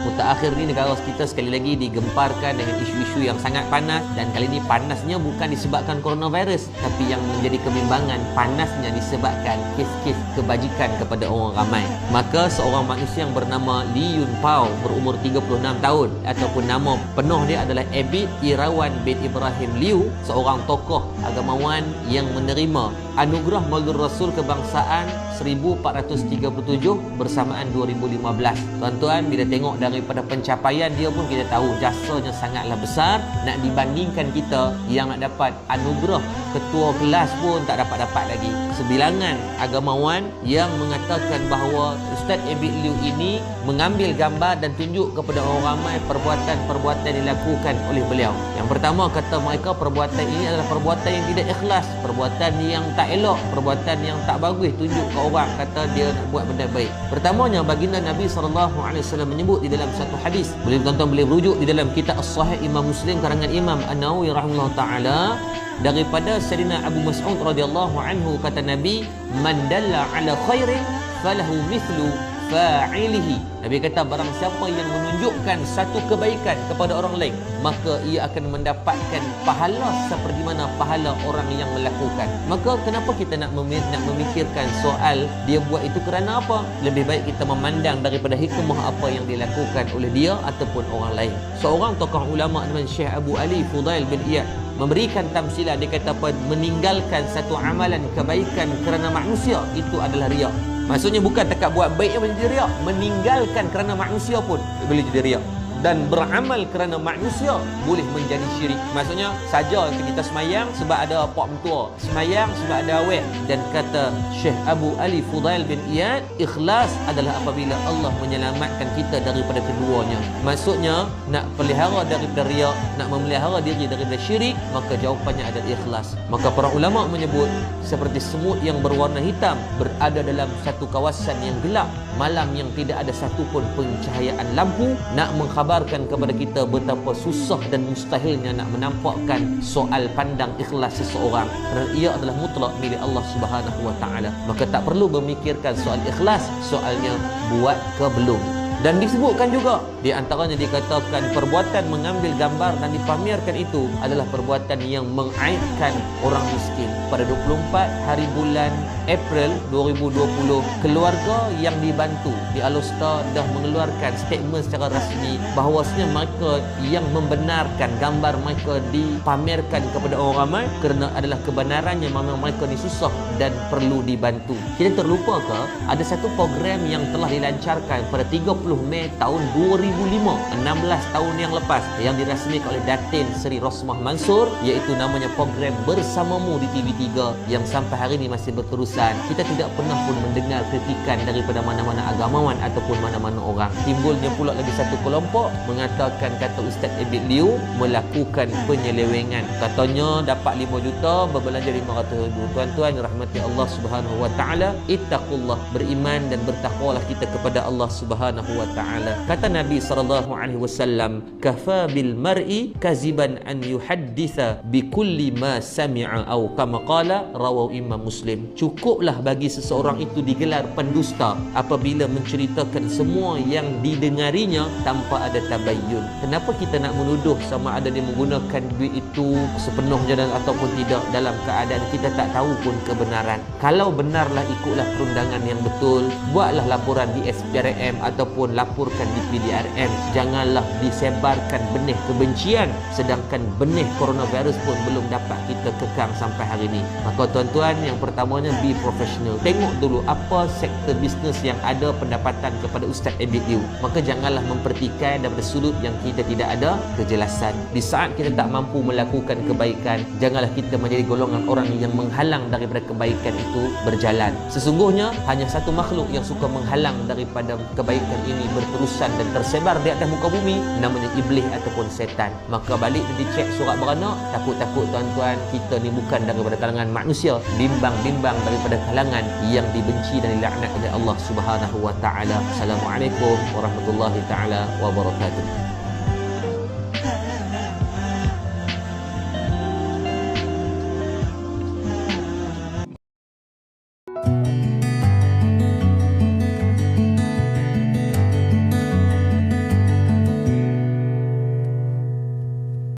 Mutakhir ni negara kita sekali lagi digemparkan dengan isu-isu yang sangat panas, dan kali ini panasnya bukan disebabkan coronavirus, tapi yang menjadi kebimbangan panasnya disebabkan kes-kes kebajikan kepada orang ramai. Maka seorang manusia yang bernama Li Yun Pao berumur 36 tahun, ataupun nama penuh dia adalah Abid Irawan bin Ibrahim Liu, seorang tokoh agamawan yang menerima anugerah Maulid Rasul Kebangsaan 1437 bersamaan 2015. Tuan-tuan, bila tengok daripada pencapaian dia pun kita tahu jasanya sangatlah besar. Nak dibandingkan kita yang nak dapat anugerah ketua kelas pun tak dapat-dapat lagi. Sebilangan agamawan yang mengatakan bahawa Ustaz Abid Liu ini mengambil gambar dan tunjuk kepada orang ramai perbuatan-perbuatan dilakukan oleh beliau. Yang pertama, kata mereka perbuatan ini adalah perbuatan yang tidak ikhlas, perbuatan yang tak elok, perbuatan yang tak bagus, tunjuk ke orang kata dia nak buat benda baik. Pertamanya, baginda Nabi SAW menyebut di dalam satu hadis, boleh tuan-tuan boleh merujuk di dalam kitab As-Sahih Imam Muslim karangan Imam An-Nawawi rahimahullah taala, daripada Sayyidina Abu Mas'ud radhiyallahu anhu, kata Nabi, man dalla ala khairin falahu mithlu fa'ilihi. Nabi kata barang siapa yang menunjukkan satu kebaikan kepada orang lain, maka ia akan mendapatkan pahala seperti mana pahala orang yang melakukan. Maka kenapa kita nak memikirkan soal dia buat itu kerana apa? Lebih baik kita memandang daripada hikmah apa yang dilakukan oleh dia ataupun orang lain. Seorang tokoh ulama nama Syekh Abu Ali Fudail bin Iyad memberikan tamsilah, dia kata apa? Meninggalkan satu amalan kebaikan kerana manusia itu adalah riak. Maksudnya bukan takat buat baik yang menjadi riak, meninggalkan kerana manusia pun boleh jadi riak. Dan beramal kerana manusia boleh menjadi syirik. Maksudnya saja kita semayang sebab ada pak mentua, semayang sebab ada awet. Dan kata Syekh Abu Ali Fudail bin Iyad, ikhlas adalah apabila Allah menyelamatkan kita daripada keduanya. Maksudnya nak pelihara daripada riak, nak memelihara diri daripada syirik, maka jawapannya adalah ikhlas. Maka para ulama menyebut seperti semut yang berwarna hitam berada dalam satu kawasan yang gelap malam yang tidak ada satu pun pencahayaan lampu, nak mengkhabarkan kepada kita betapa susah dan mustahilnya nak menampakkan soal pandang ikhlas seseorang, kerana ia adalah mutlak milik Allah Subhanahu wa taala. Maka tak perlu memikirkan soal ikhlas, soalnya buat ke belum. Dan disebutkan juga di antaranya dikatakan perbuatan mengambil gambar dan dipamerkan itu adalah perbuatan yang mengaibkan orang miskin. Pada 24 hari bulan April 2020, keluarga yang dibantu di Alostar dah mengeluarkan statement secara rasmi bahawasanya mereka yang membenarkan gambar mereka dipamerkan kepada orang ramai kerana adalah kebenarannya memang mereka ni susah dan perlu dibantu. Kita terlupa ke ada satu program yang telah dilancarkan pada 30 Mei tahun 2005, 16 tahun yang lepas, yang dirasmikan oleh Datin Seri Rosmah Mansur, iaitu namanya program Bersamamu di TV3, yang sampai hari ini masih berterusan. Kita tidak pernah pun mendengar kritikan daripada mana-mana agamawan ataupun mana-mana orang. Timbulnya pula lagi satu kelompok mengatakan kata Ustaz Abid Liu melakukan penyelewengan. Katanya dapat 5 juta, berbelanja 500,000. Tuan-tuan rahmati Allah Subhanahu wa taala, ittaqullah, beriman dan bertakwalah kita kepada Allah Subhanahu wa taala. Kata Nabi sallallahu alaihi wasallam, kafa bil mar'i kaziban an yuhadditha bi kulli ma sami'a, atau kama qala rawahu Imam Muslim. Cukuplah bagi seseorang itu digelar pendusta apabila menceritakan semua yang didengarinya tanpa ada tabayyun. Kenapa kita nak menuduh sama ada dia menggunakan duit itu sepenuhnya dan ataupun tidak dalam keadaan kita tak tahu pun kebenaran? Kalau benarlah ikutlah perundangan yang betul, buatlah laporan di SPRM ataupun laporkan di PDRM. Janganlah disebarkan benih kebencian sedangkan benih coronavirus pun belum dapat kita kekang sampai hari ini. Maka tuan-tuan, yang pertamanya be professional. Tengok dulu apa sektor bisnes yang ada pendapatan kepada Ustaz Abid Liu. Maka janganlah mempertikai daripada sudut yang kita tidak ada kejelasan. Di saat kita tak mampu melakukan kebaikan, janganlah kita menjadi golongan orang yang menghalang daripada kebaikan itu berjalan. Sesungguhnya hanya satu makhluk yang suka menghalang daripada kebaikan ini berterusan dan tersebar di atas muka bumi, namanya iblis ataupun setan. Maka balik dan dicek surat beranak, takut-takut tuan-tuan kita ni bukan daripada kalangan manusia, bimbang-bimbang daripada kalangan yang dibenci dan dilaknat oleh Allah Subhanahu wa taala. Assalamualaikum warahmatullahi taala wabarakatuh.